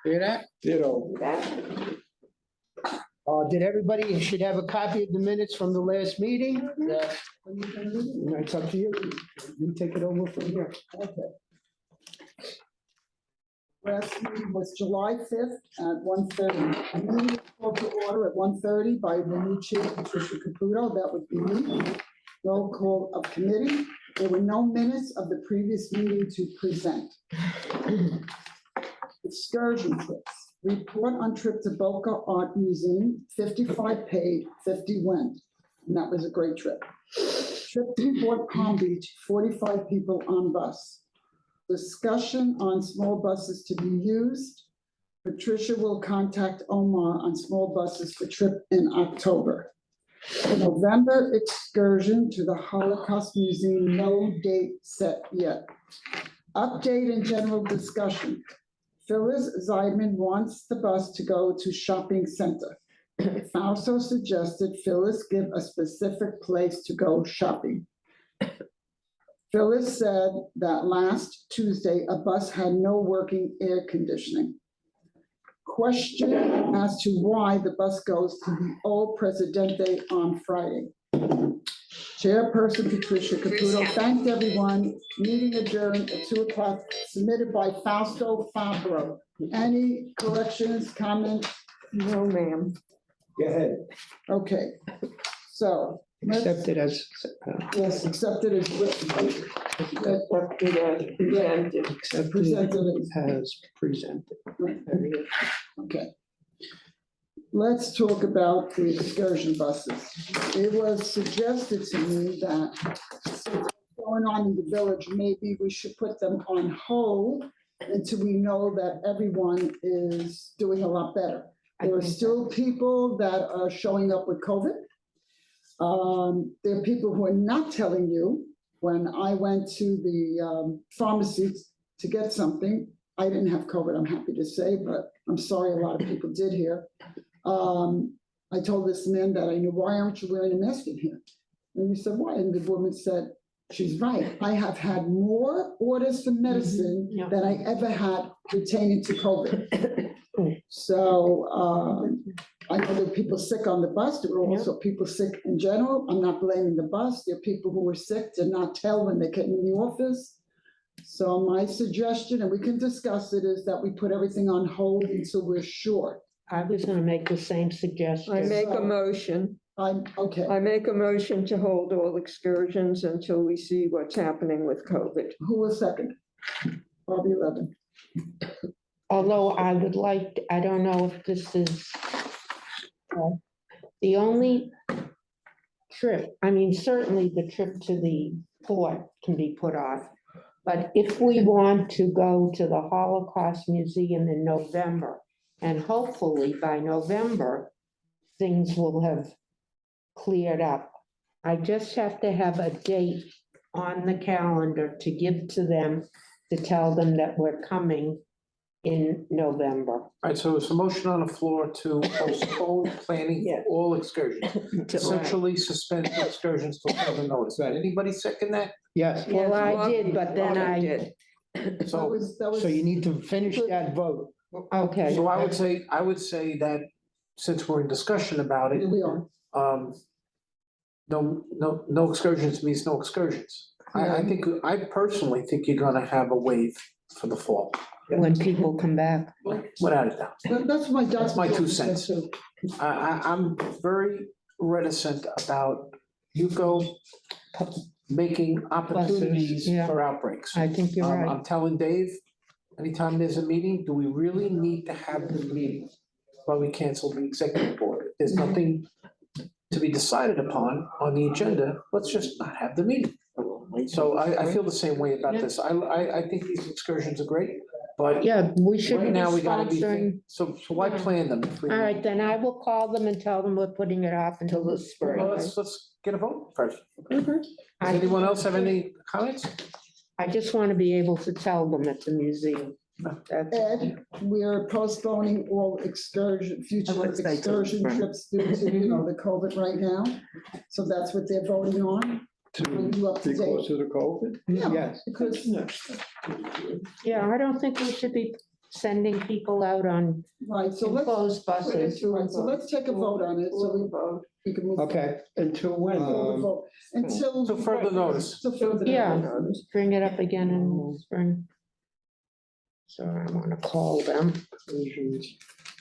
Hear that? Ditto. Did everybody, you should have a copy of the minutes from the last meeting? Yes. It's up to you. You take it over from here. Okay. Last meeting was July 5th at 1:30. Meeting was called to order at 1:30 by the new chair, Patricia Caputo. That would be me. Roll call of committee. There were no minutes of the previous meeting to present. Excursion trips. Report on trip to Boca Art Museum, 55 paid, 50 went. And that was a great trip. Trip to Fort Palm Beach, 45 people on bus. Discussion on small buses to be used. Patricia will contact Omar on small buses for trip in October. November excursion to the Holocaust Museum, no date set yet. Update and general discussion. Phyllis Zeidman wants the bus to go to shopping center. Fausto suggested Phyllis give a specific place to go shopping. Phyllis said that last Tuesday, a bus had no working air conditioning. Question as to why the bus goes to the old Presidente on Friday. Chairperson Patricia Caputo thanked everyone. Meeting adjourned at 2 o'clock, submitted by Fausto Fabro. Any corrections, comments? No, ma'am. Go ahead. Okay, so. let's- Accepted as, Yes, accepted as written. Accepted as presented. accepted Presented as presented. as, okay. Let's talk about the excursion buses. It was suggested to me that since what's going on in the village, maybe we should put them on hold until we know that everyone is doing a lot better. There are still people that are showing up with COVID. There are people who are not telling you. When I went to the pharmacy to get something, I didn't have COVID, I'm happy to say, but I'm sorry, a lot of people did here. I told this man that I knew, why aren't you wearing a mask in here? And he said, why? And the woman said, she's right. I have had more orders for medicine yeah. than I ever had pertaining to COVID. So I know there were people sick on the bus. There were also people sick in general. I'm not blaming the bus. There are people who were sick, did not tell when they came in the office. So my suggestion, and we can discuss it, is that we put everything on hold until we're sure. I was gonna make the same suggestion. I make a motion. Okay, I make a motion to hold all excursions until we see what's happening with COVID. who was second? Bobby Levin. Although I would like, I don't know if this is the only trip, I mean, certainly the trip to the port can be put off. But if we want to go to the Holocaust Museum in November, and hopefully by November, things will have cleared up. I just have to have a date on the calendar to give to them, to tell them that we're coming in November. All right, so it's a motion on the floor to postpone planning Yes. for all excursions. Essentially suspend excursions till further notice. Anybody second that? Yes, Well, I Yes, did, but then Robin I, did. That So, was, so you need to finish that vote. okay. so I would say that since we're in discussion about it, here we are. no excursions means no excursions. I personally think you're gonna have a wave for the fall, When people come back. without a doubt. That's my 2 cents. I'm very reticent about YUCO making opportunities yeah. for outbreaks. I think you're right. I'm telling Dave, anytime there's a meeting, do we really need to have the meeting? Why we canceled the executive board? If there's nothing to be decided upon on the agenda, let's just not have the meeting. So I feel the same way about this. I think these excursions are great, but Yeah, we should be right now we gotta be, sponsoring. so why plan them? if we- All right, then I will call them and tell them we're putting it off until the spring. Well, let's get a vote first. Okay. Does anyone else have any comments? I just want to be able to tell them at the museum. That's- Ed, we're postponing all future would say so. excursion trips due to, the COVID right now. So that's what they're voting on. Bring you up to Because date. of the COVID? Yeah, Yes. because Yeah, I don't think we should be sending people out on Right, so let's, enclosed buses. right, so let's take a vote on it, so we can move. Okay, Until when? Forward vote. Until. So further notice. Till further Yeah. notice. Bring it up again in spring. So I want to call them.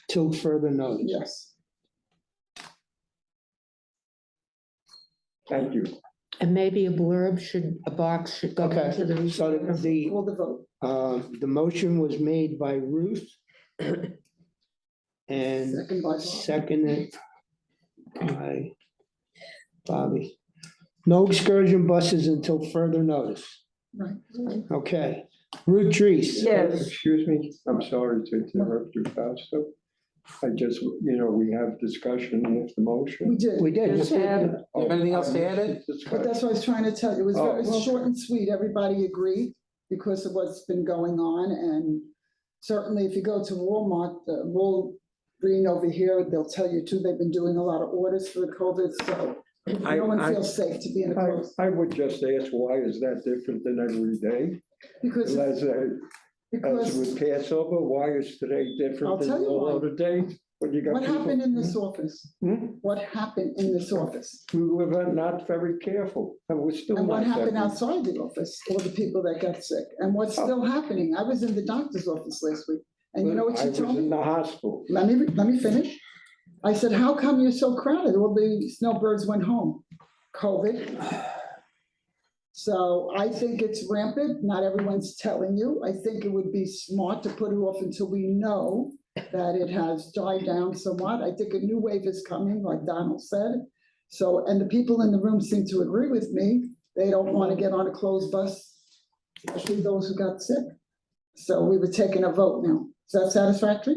till further notice. Yes, Thank you. And maybe a box should go Okay, into the. so the, call the vote. the motion was made by Ruth. And Second by Bob. seconded by Bobby. No excursion buses until further notice. Right. Okay. Ruth Treese. Yes, Excuse me, I'm sorry to interrupt you, Fausto. I just, we have discussion with the motion. We did, We did. Just add- Oh, Anything else to add, Ed? but that's what I was trying to tell you. It was Oh, very well- short and sweet. Everybody agreed because of what's been going on. And certainly if you go to Walmart, the Walgreens over here, they'll tell you too, they've been doing a lot of orders for the COVID, so no one I- feels safe to be in a closed. I would just ask, why is that different than every day? Because, As because with Passover, why is today I'll different than tell you all why. other days? When you got what people- happened in this office? Hmm? What happened in this office? We were not very careful, and we're still And what not. happened very- outside the office, all the people that got sick, and what's still happening? I was in the doctor's office last week, and you know what I she was told in me? the hospital. Let me finish. I said, how come you're so crowded? All the snowbirds went home. COVID. So I think it's rampant. Not everyone's telling you. I think it would be smart to put it off until we know that it has died down somewhat. I think a new wave is coming, like Donald said. So, and the people in the room seem to agree with me. They don't want to get on a closed bus, especially those who got sick. So we were taking a vote now. Is that satisfactory?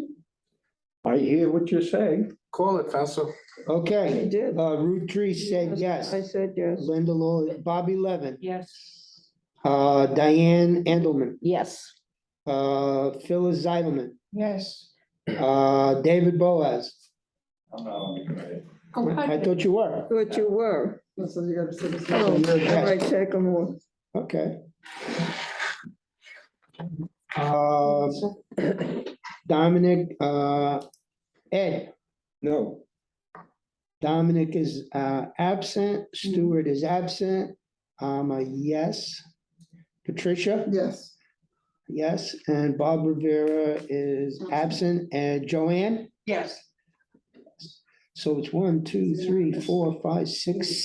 I hear what you're saying. Call it, Fausto. Okay, I did. Ruth Treese said yes. I said yes. Linda Law, Bobby Levin, Yes. Diane Endelman, Yes. Phyllis Zeilerman, Yes. David Boaz. Oh, I thought you were. Thought you were. So you gotta say this. Oh, you're a I guest. might take them all. Okay. Dominic, Ed, No, Dominic is absent, Stuart is absent, a yes. Patricia, Yes, yes, and Bob Rivera is absent, and Joanne? Yes. So it's 1, 2, 3, 4, 5, 6,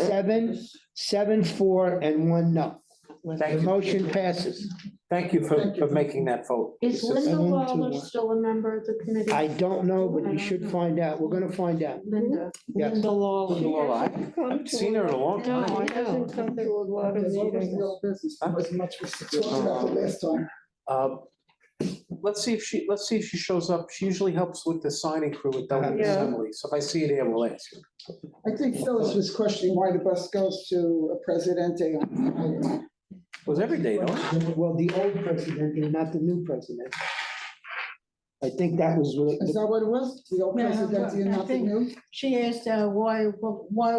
7, 4, and 1 no. The Thank you. motion passes. Thank you Thank you. for making that vote. Is This is- Linda 7 to Lawler 1. still a member of the committee? I don't know, but we should find out. We're gonna find out. Linda, Yes. Linda Lawler. Linda Lawler, I haven't seen her in a long No, time. I He hasn't come to a lot of What was the meetings. old business? There wasn't much we talked about the last time. Let's see if she shows up. She usually helps with the signing crew at Delaware Yeah. Assembly. So if I see her there, we'll ask her. I think Phyllis was questioning why the bus goes to a Presidente on Friday. It was every day, though. Well, the old president and not the new president. I think that was what. Is that what it was? The old Yeah, Presidente and I not the think- new? She asked why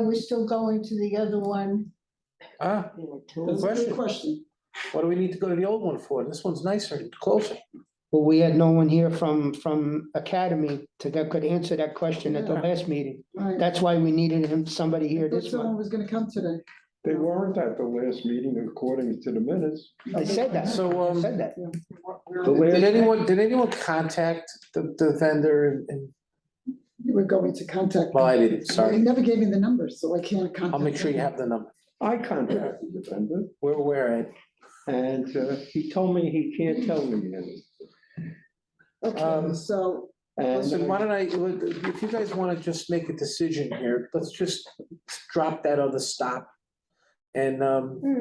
we're still going to the other one. Ah, That's a question. good question. what do we need to go to the old one for? This one's nicer and closer. Well, we had no one here from Academy that could answer that question at the Yeah. last meeting. Right. That's why we needed somebody here I thought this someone month. was gonna come today. they weren't at the last meeting according to the minutes. I said that. So, I said that. The last- did anyone contact the vendor and, You were going to contact. well, I didn't, He sorry. never gave me the numbers, so I can't contact. I'll make sure you them. have the number. I contacted the vendor, We're aware, Ed. and he told me he can't tell me anything. Okay, so, Listen, And why don't if you guys want to just make a decision here, let's just drop that other stop. And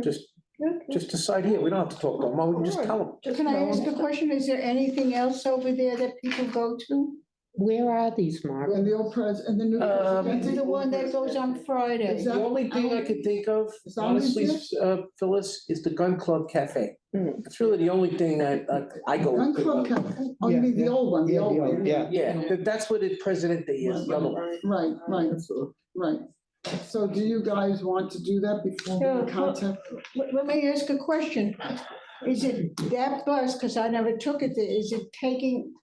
just decide here. We don't have to talk about them. We can just tell them. Can I ask a question? Is there anything else over there that people go to? Where are these, Mark? and the old and the new. Presidente. The one that goes on Friday? Is that- The only thing I could think of, Is that what honestly, you Phyllis, is the Gun Club Cafe. Hmm. It's really the only thing I go. Gun Club Cafe, oh, you Yeah, mean the yeah. old one, the Yeah, old the one. old- yeah. Yeah, that's what it Presidente is, the other one. Right, right. So do you guys want to do that before Yeah, we contact? Let me ask a question. is it that bus, because I never took it, is it taking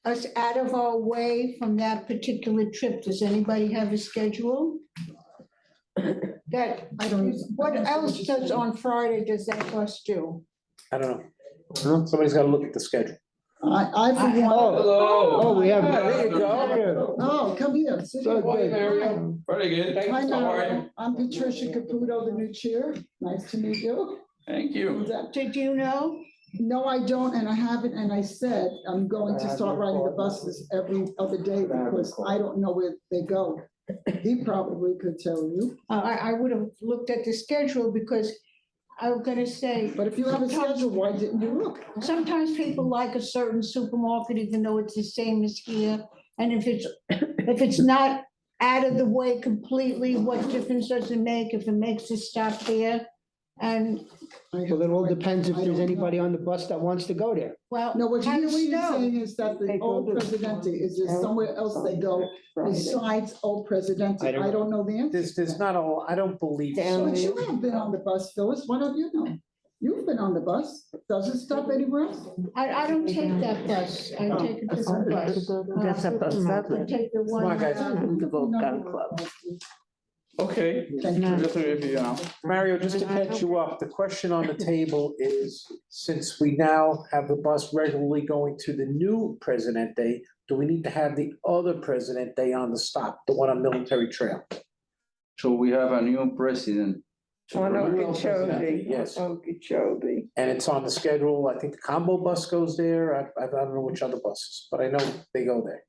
us out of our way from that particular trip? Does anybody have a schedule? That, I don't. what else does on Friday does that bus do? I don't know. Somebody's gotta look at the schedule. I for one, Oh, we have. There you go. oh, come here. sit So here. good. Very good. Hi, Mario. I'm Patricia Caputo, the new chair. Nice to meet you. Thank you. Did you know? No, I don't, and I haven't, and I said I'm going to start riding the buses every other day because I don't know where they go. He probably could tell you, I would have looked at the schedule because I'm gonna say, but if you have a schedule, why didn't you look? sometimes people like a certain supermarket, even though it's the same as here. And if it's not out of the way completely, what difference does it make if it makes it stop there? And, Well, it all depends if there's anybody on the bus that wants to go there. well, No, what how do we she's know? saying is that the They go old to- Presidente, is there somewhere else they go besides old Presidente? I don't I don't know the answer. There's not all, I don't believe so. But you have been on the bus, Phyllis, why don't you know? You've been on the bus, does it stop anywhere else? I don't take that bus. I take a different bus. That's a bus, I that's take the Come on, one. guys. The Vote Gun Club. Okay. Thank you. Just to review now. Mario, just to catch you up, the question on the table is, since we now have the bus regularly going to the new Presidente, do we need to have the other Presidente on the stop, the one on Military Trail? So we have a new president. On Okeechobee. Yes. Okeechobee. And it's on the schedule, I think the combo bus goes there, I don't know which other buses, but I know they go there.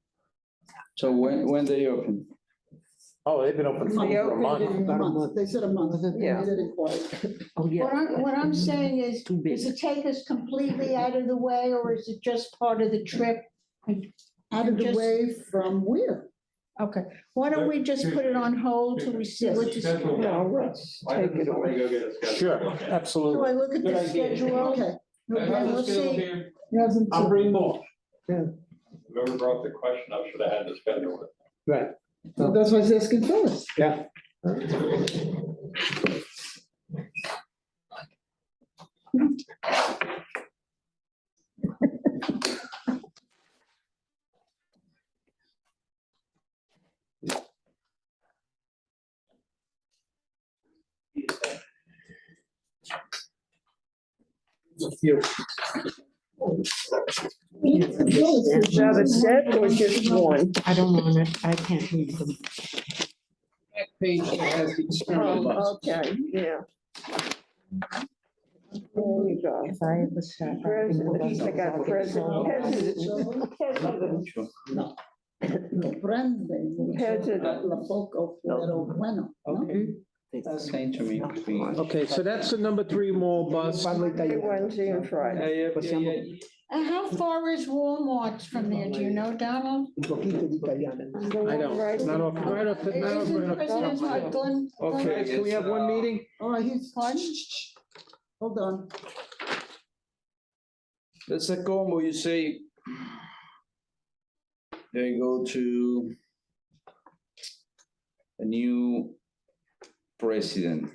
So when they open? Oh, they've been open for They over a opened month. in a month. They said a month. Yeah. They didn't quite. Oh, What I'm saying is, Too big. does it take us completely out of the way or is it just part of the trip? Out of the Just- way from where? Okay, why don't we just put it on hold till we see what the schedule? No, let's take it away. Sure, Do absolutely. I look at the schedule? Okay. And we'll see. He hasn't- I'll bring more. Whoever brought the question up should have had the schedule with. Right. Well, that's why I was asking Phyllis. Yeah. Is that a set or just one? I don't want it, I can't read them. That page that has the external bus. Oh, okay, yeah. There you go. If I ever stop. President, I got president, president. No. Lo prende mucho la poco, pero bueno, ¿no? Same to me. Okay, so that's the number 3 mall bus. Wednesday and Friday. How far is Walmart from there? Do you know, Donald? Un poquito de italiano. I don't, not off, right off, the- not off, Isn't right off the top President of my head. Glenn? Okay, can we have one meeting? All right, he's, Pardon? hold on. That's a combo, you say. They go to a new president.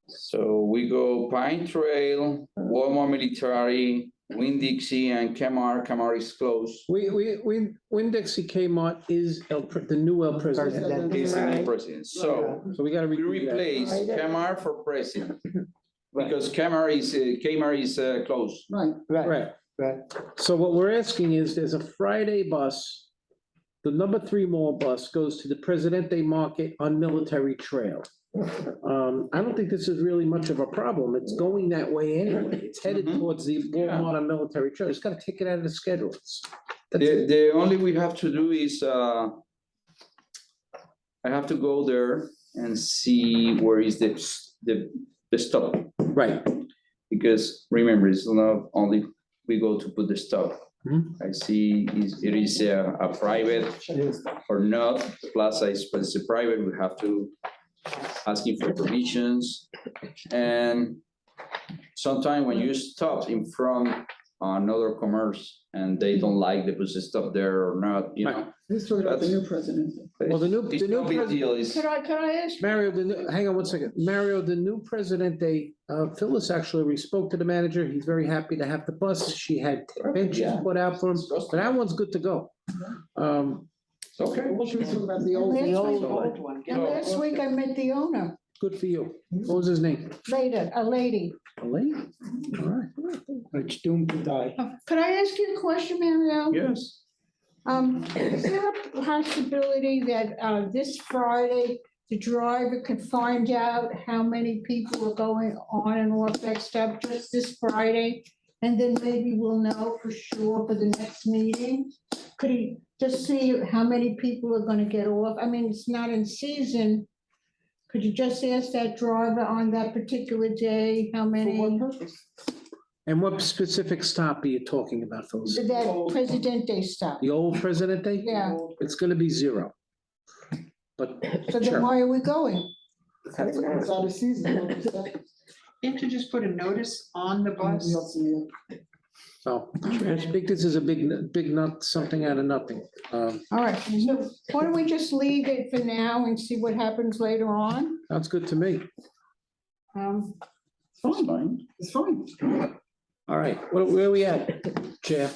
So we go Pine Trail, Walmart Military, Winn-Dixie, and Kmart. Kmart is closed. Winn-Dixie Kmart is the new El Presidente. Is the new Right. president. So So we gotta we redo that. replace Kmart for president. Because Kmart is closed. Right, Right. Right. So what we're asking is, there's a Friday bus, the number 3 mall bus goes to the Presidente Market on Military Trail. I don't think this is really much of a problem. It's going that way anyway. It's headed Mhm. towards the Walmart on Military Trail. It's gotta take it out of the schedule. That's The, it. the only we have to do is, I have to go there and see where is the stop. Right. Because remember, it's not only we go to put the stop. Mhm. I see it is a private or not. Plaza is a private, we have to asking for permissions. And sometimes when you stop in front another commerce and they don't like the bus stop there or not, you know. He's talking about the That's- new president. Well, the new- It's the new no big pres- deal, it's- Could I ask? Mario, hang on one second. Mario, the new president, Phyllis actually spoke to the manager. He's very happy to have the bus. She had benches put out for him, so that one's good to go. Okay. She was talking about the old. Last week- Old one. And last week I met the owner, Good for you. What was his name? later, a lady. Elaine? All right. It's doomed to die. Could I ask you a question, Mario? Yes. Is there a possibility that this Friday, the driver could find out how many people are going on and off that stop just this Friday? And then maybe we'll know for sure for the next meeting? Could he just see how many people are gonna get off? I mean, it's not in season. Could you just ask that driver on that particular day, how For many? what purpose? And what specific stop are you talking about, Phyllis? That Presidente stop? The old Presidente? Yeah, It's gonna be 0. But, so then sure. why are we going? It's out of season. what was that? Can't you just put a notice on the bus? Nobody else in here. So, I think this is a big nut, something out of nothing. All right, so why don't we just leave it for now and see what happens later on? Sounds good to me. It's fine. It's fine. All right, where are we at, Chair?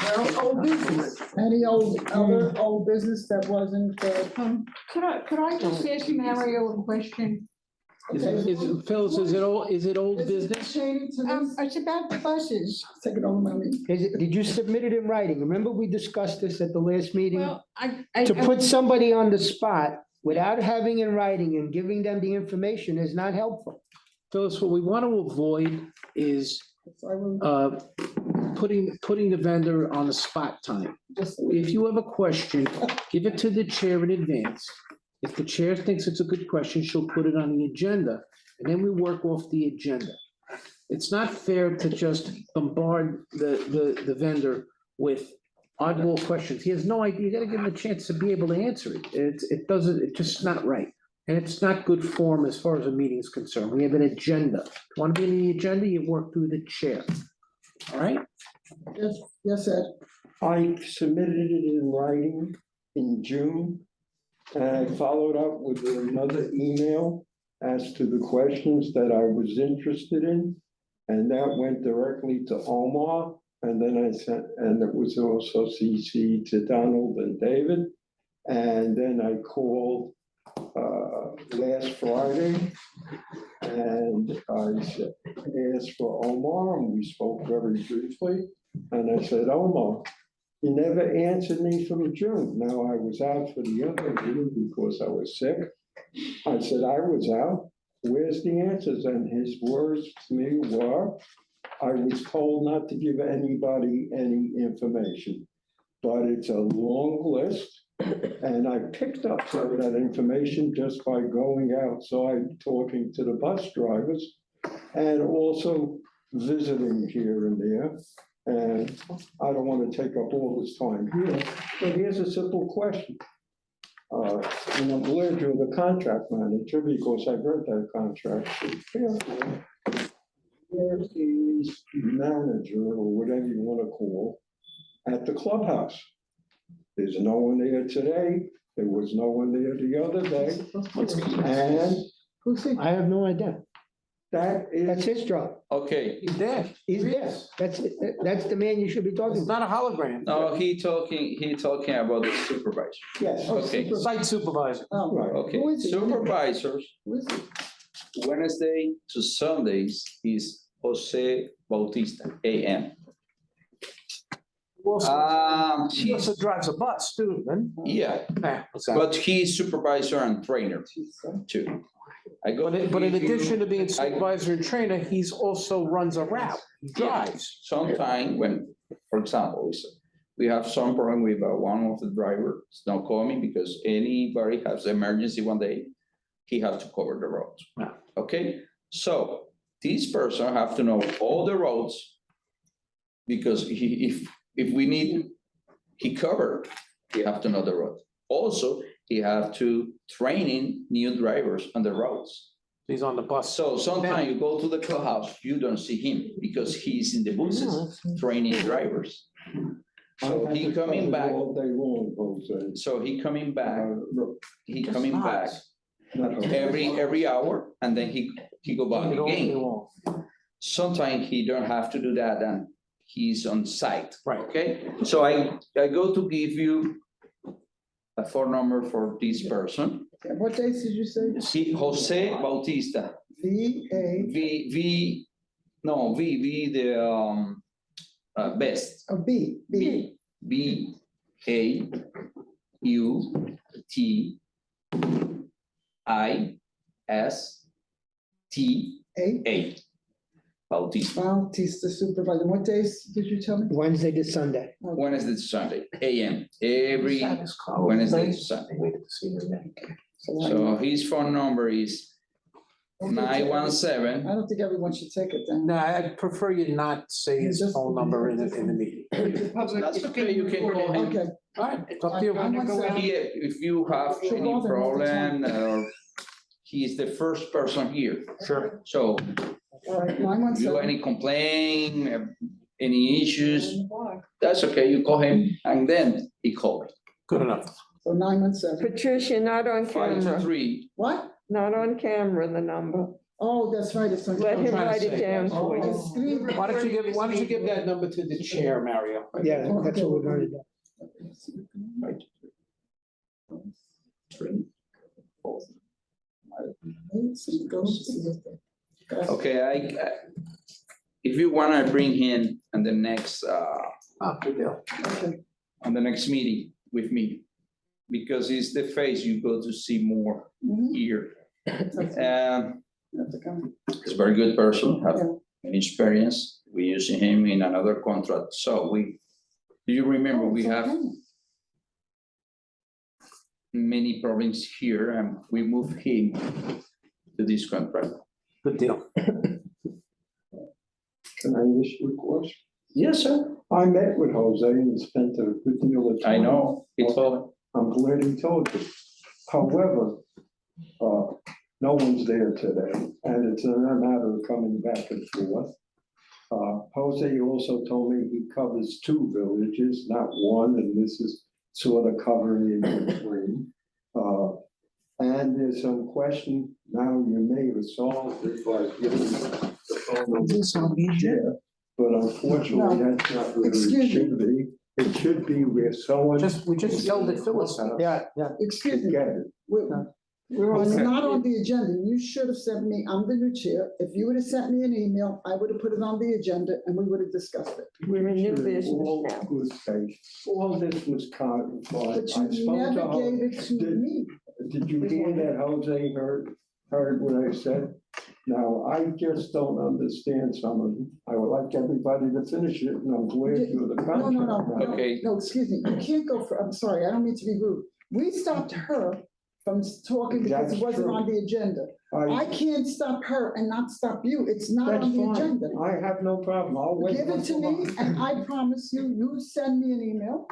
Well, old business. Any other old business that wasn't, Could I just ask Mario a question? Phyllis, is it old business? Pertaining to this? It's about the buses. Take it over, mommy. Did you submit it in writing? Remember we discussed this at the last meeting? Well, To put somebody on the spot without having in writing and giving them the information is not helpful. Phyllis, what we want to avoid is So I will putting the vendor on the spot time. just- If you have a question, give it to the chair in advance. If the chair thinks it's a good question, she'll put it on the agenda, and then we work off the agenda. It's not fair to just bombard the vendor with oddball questions. He has no idea. You gotta give him a chance to be able to answer it. It's just not right. And it's not good form as far as a meeting is concerned. We have an agenda. If you want to be in the agenda, you work through the chair. All right? Yes, Ed. I submitted it in writing in June. And I followed up with another email as to the questions that I was interested in. And that went directly to Omar, and then I sent, and it was also CC to Donald and David. And then I called last Friday, and I said, asked for Omar, and we spoke very briefly. And I said, Omar, you never answered me from June. Now, I was out for the other meeting because I was sick. I said, I was out. Where's the answers? And his words to me were, I was told not to give anybody any information. But it's a long list, and I picked up some of that information just by going outside, talking to the bus drivers, and also visiting here and there. And I don't want to take up all this time here, but here's a simple question. And I'm glad you're the contract manager because I've read that contract. Where is manager, or whatever you want to call, at the clubhouse? There's no one there today. There was no one there the other day. And Who's he? I have no idea. that That's is, his job. Okay. He's there. He's there. That's it. That's the man you should be talking It's to. not a hologram. No, he talking about the supervisor. yes, Okay. Site supervisor. Oh, right. Okay, Who is he? supervisors, Who is he? Wednesday to Sundays is Jose Bautista, AM. He also drives a bus too, then. Yeah, What's that? but he's supervisor and trainer too. I go. But in if you- addition to being supervisor and trainer, he's also runs a route, he drives. Sometime when, for example, we have some problem with one of the drivers not coming because anybody has emergency one day, he has to cover the roads. Yeah. Okay, so this person have to know all the roads because if we need, he covered, he have to know the road. Also, he have to training new drivers on the roads. He's on the bus. So sometimes you go to the clubhouse, you don't see him because he's in the buses training drivers. So he coming back, All day long, Jose. so he coming back, Look, he coming back not Jose. every hour and then he go back It all day again. long. Sometimes he don't have to do that and he's on site. Right. Okay, so I go to give you a phone number for this person. What dates did you say? See, Jose Bautista, VA, best, oh, B. Bautista. Bautista, Bautista supervisor. What days did you tell me? Wednesday to Sunday. Wednesday to Sunday, AM, every Wednesday to Sunday. Waited to see his name. So his phone number is I 917. don't think everyone should take it down. No, I'd prefer you not say his phone number in the meeting. That's okay, you can call him. Okay, All right, it's up to you. If you have Sure, any bother all the problem, he is the first person here. Sure. So all right, if you 917. any complaint, any issues, that's okay, you call him and then he called me. Good enough. So 917. Patricia, not on camera, 523, What? not on camera, the number. Oh, that's right, it's on. Let him trying to write it say. down for you. Screen- Why don't you give that number to the chair, Mario? Yeah, that's what we're gonna do. okay, if you wanna bring him on the next, Oh, good deal. Okay. on the next meeting with me, because he's the face you go to see more Mhm. here. That's a comment. He's a very good person, have Yeah. many experience. We using him in another contract, so do you remember, we have many problems here and we moved him to this contract. Good deal. Can I ask you a question? Yes, sir. I met with Jose and spent a good deal of time. I know, he told, I'm glad he told you. However, no one's there today, and it's a matter of coming back and forth. Jose also told me he covers two villages, not one, and this is sort of covering in between. And there's some question, now you may have solved it by giving the phone number to the chair, but unfortunately, that's not where Excuse it me. should be. It should be where someone. We just yelled at Phyllis. Yeah. Excuse To me, get it. it's not on the agenda. You should have sent me, I'm the new chair. If you would have sent me an email, I would have put it on the agenda and we would have discussed it. We're in new Sure, business all now. good faith. All this was codified. But I you spoke never to gave Jose. it to me. Did you hear that Jose heard what I said? Now, I just don't understand some of it. I would like everybody to finish it, and I'm glad you're the No, no, no, contract. no, Okay. no, excuse me. You can't go for, I'm sorry, I don't mean to be rude. We stopped her from talking because it That's wasn't true. on the agenda. I can't stop her and not stop you. It's not That's on the fine. agenda. I have no problem. I'll wait. Give it to me until and I promise you, you send me an email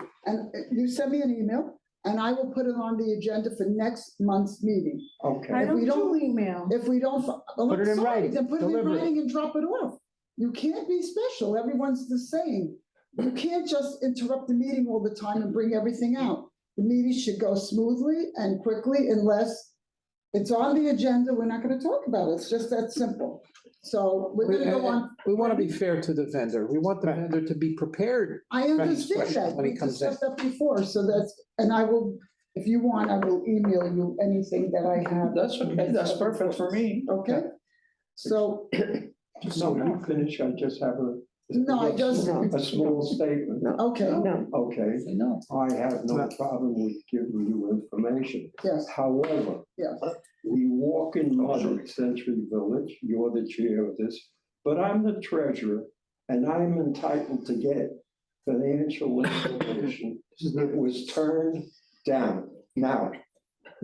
and I will put it on the agenda for next month's meeting. Okay. I If we don't don't- do email. If we don't, well, Put it I'm in sorry, writing. then put it in Deliver it. writing and drop it off. You can't be special. Everyone's the same. You can't just interrupt the meeting all the time and bring everything out. The meeting should go smoothly and quickly unless it's on the agenda, we're not gonna talk about it. It's just that simple. So we're gonna go on. We want to be fair to the vendor. We want the Right. vendor to be prepared. I understand question that. when he We comes in. discussed that before, so that's, and I will, if you want, I will email you anything that I have. that's okay, that's perfect for me. Okay? So, No, you finish. I just have a. no, I just, A small statement. okay, No, Okay. I know. I have no problem with giving you information. yes, However, yes. we walk in mud at Century Village, you're the chair of this, but I'm the treasurer, and I'm entitled to get financial information. It was turned down. Now,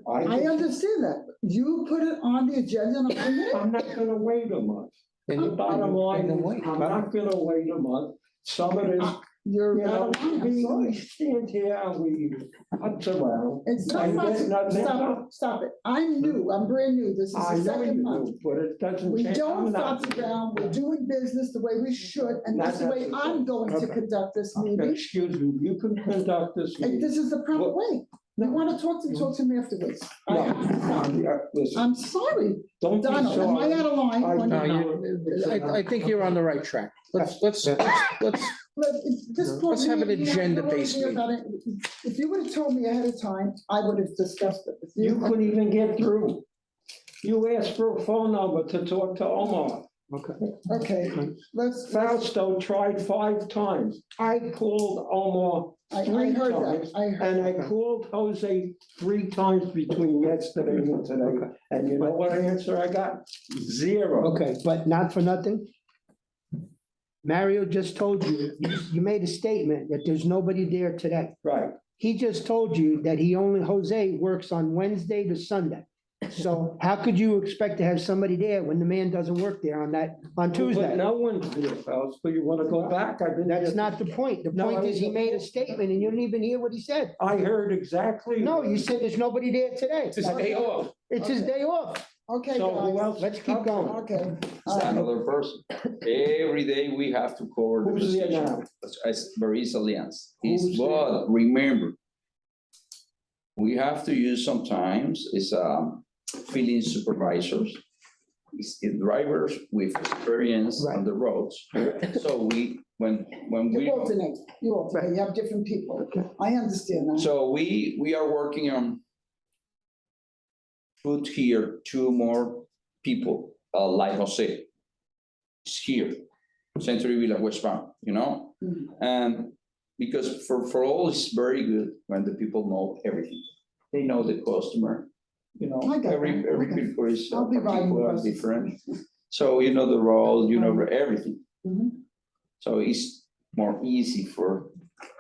I understand that. You put it on the agenda and I'm not gonna wait a month. And The you- bottom line and then is, wait. I'm not gonna wait a month. Some of this You're You know, out of line, I'm we sorry. stand here and we hutz around. It's I not, get nothing stop done. it, stop it. I'm new, I'm brand new. This is I the know you second month. do, but it doesn't We change. don't I'm not. fuss around, we're doing business the way we should, and Not that's the way necessarily. I'm going to Okay. conduct this meeting. Excuse me, you can conduct this And meeting. this is the proper Well, way. You no. wanna talk to me afterwards. I No, have to stop. listen, I'm sorry, don't be Donald, am I sorry. out of line? I- No, No, I think you're on the right track. Let's Let's have an agenda-based If you would have told me ahead of time, I would have discussed it with You you. couldn't even get through. You asked for a phone number to talk to Omar. Okay, let's, Fausto tried 5 times. I called Omar I 3 heard times. that, I heard. And I called Jose 3 times between yesterday and today. And you know what answer I got? 0. Okay, but not for nothing. Mario just told you, you made a statement that there's nobody there today. Right. He just told you that Jose works on Wednesday to Sunday. So how could you expect to have somebody there when the man doesn't work there on But Tuesday? no one's there, Fausto. You want to go back? I've been. That's here- not the point. The No, point I- is he made a statement and you didn't even hear what he said. I heard exactly. No, you said there's nobody there today. It's his day off. It's his day off. Okay, So who guys, else? Let's keep going. okay. It's another person. Every day we have to cover the Who's there position. now? As Maurice Alliance. Who's But remember, we have to use sometimes is filling supervisors. It's drivers with experience on the roads. So when we. You alternate, you have different people. I understand that. So we are working on put here 2 more people, like Jose. Is here, Century Villa, West Palm, you know? Mhm. And because for all, it's very good when the people know everything. They know the customer, you know, I got every that. Okay. people is I'll be riding particular, buses. different. So you know the role, you know everything. Mhm. So it's more easy for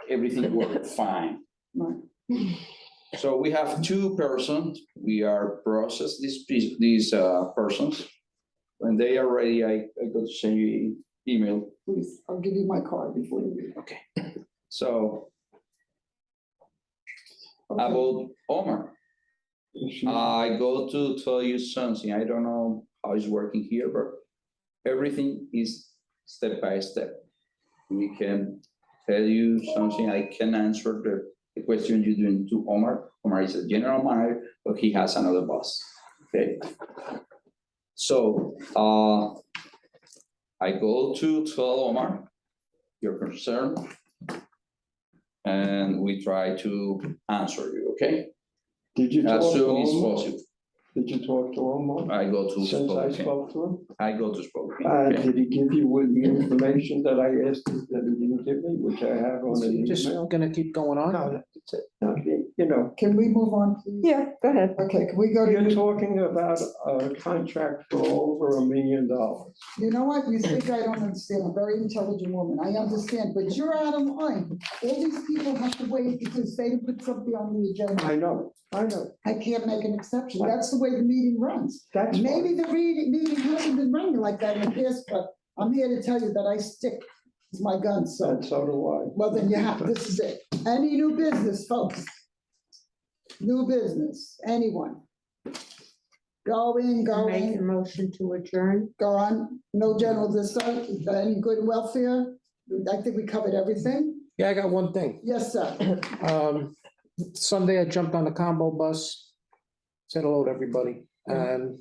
everything to work fine. Right. So we have 2 persons, we are process these persons. When they are ready, I go to send you email. Please, I'll give you my card before you leave. Okay. So Okay. about Omar, I go to tell you something, I don't know how it's working here, but everything is step by step. We can tell you something, I can answer the question you're doing to Omar. Omar is a general manager, but he has another boss, okay? So, I go to tell Omar your concern, and we try to answer you, okay? Did you talk As to soon as Omar? possible. Did you talk to Omar? I go to Since I Spokane. spoke to him? I go to Spokane. Did he give you with the information that I asked him that he didn't give me, which I have on an You're just email? gonna keep going on? No, that's it. You know, Can we move on, please? Yeah, go ahead. Okay, can we go you're to, talking about a contract for over $1 million. you know what, you think I don't understand, I'm a very intelligent woman, I understand, but you're out of line. All these people have to wait because they didn't put something on the agenda. I know. I can't make an exception, that's the way the meeting runs. That's fine. Maybe the meeting hasn't been running like that in the past, but I'm here to tell you that I stick to my guns, so. And so do I. Well, then you have, this is it. Any new business, folks? New business, anyone? Go in, go Make a in, motion to adjourn. go on. No general discharge, any good welfare? I think we covered everything. Yeah, I got one thing. Yes, sir. Sunday I jumped on the combo bus, said hello to everybody, and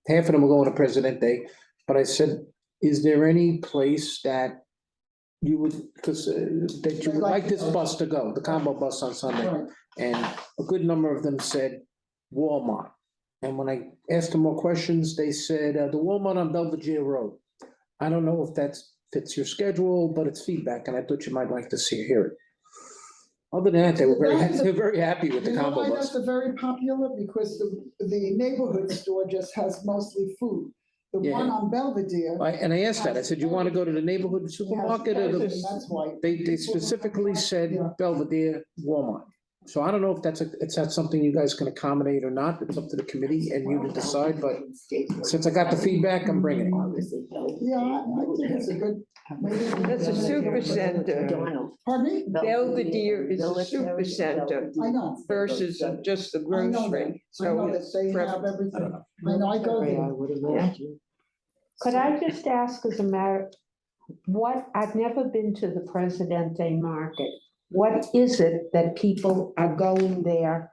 half of them were going to President Day. But I said, is there any place that you would, because that you would like this bus to go, the combo bus on Sunday? Right. And a good number of them said Walmart. And when I asked them more questions, they said the Walmart on Belvedere Road. I don't know if that fits your schedule, but it's feedback, and I thought you might like to hear it. Other than that, they were they're very happy with the You know combo why bus. that's a very popular? Because the neighborhood store just has mostly food. The Yeah. one on Belvedere. And I asked that, I said, you want to go to the neighborhood has supermarket or everything, the, That's why. they specifically said Yeah. Belvedere, Walmart. So I don't know if it's not something you guys can accommodate or not, it's up to the committee and you to decide, but since I got the feedback, I'm bringing it. Yeah, I think it's a good, That's a super center. Pardon me? Belvedere is a super center I know. versus just the I know that. grocery. I know So that it's they have preference. everything. I know, I go there. Could I just ask as a matter, I've never been to the Presidente Market. What is it that people are going there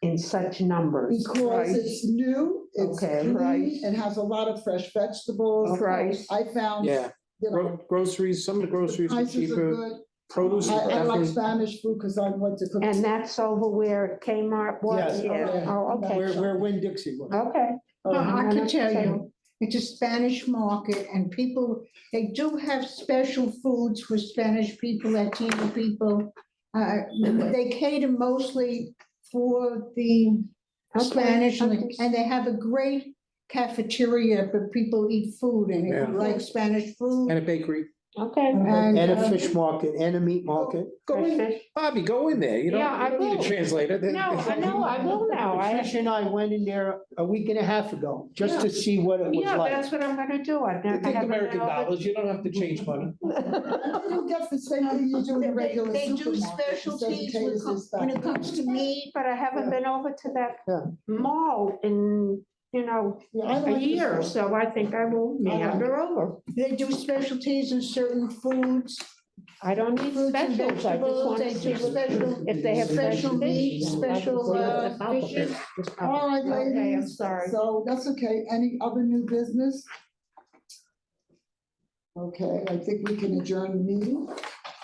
in such numbers? Because it's new, it's Okay. clean, Price. it has a lot of fresh vegetables. Price. I found, you Yeah, know, groceries, some of the the groceries are prices are cheaper, good. produce is I like definitely. Spanish food because I went to cook. And that's over where Kmart was? Yes. Yeah. Oh, okay, Where Winn-Dixie was. okay. I can tell you, it's a Spanish market and people, they do have special foods for Spanish people, Latino people. They cater mostly for the Spanish and they have a great cafeteria for people eat food and if Yeah. you like Spanish food. And a bakery. Okay. And a fish market and a meat market. Go in, Bobby, go in there, you Yeah, I don't need will. a translator. No, I know, I will now. Tricia and I went in there a week and a half ago, just to see what it was Yeah, like. that's what I'm gonna do. I've You never. take I haven't American been over- dollars, you don't have to change money. You get the same thing you do in a regular They do supermarket. It doesn't specialties taste as when it bad. comes to meat. But I haven't been over to that Yeah. mall in, Yeah, I a like this year, one. so I think I will meander over. They do specialties in certain foods. I don't need Fruits and specials, I just vegetables, want to they see do what- special, if they have special meat, things. special fishes. All right, ladies. Okay, I'm sorry. So that's okay. Any other new business? Okay, I think we can adjourn the meeting.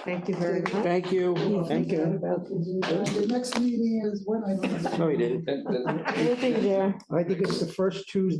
Thank you very much. Thank you. Thank you. And the next meeting is when I don't know. No, he didn't. We'll be there. I think it's the first Tuesday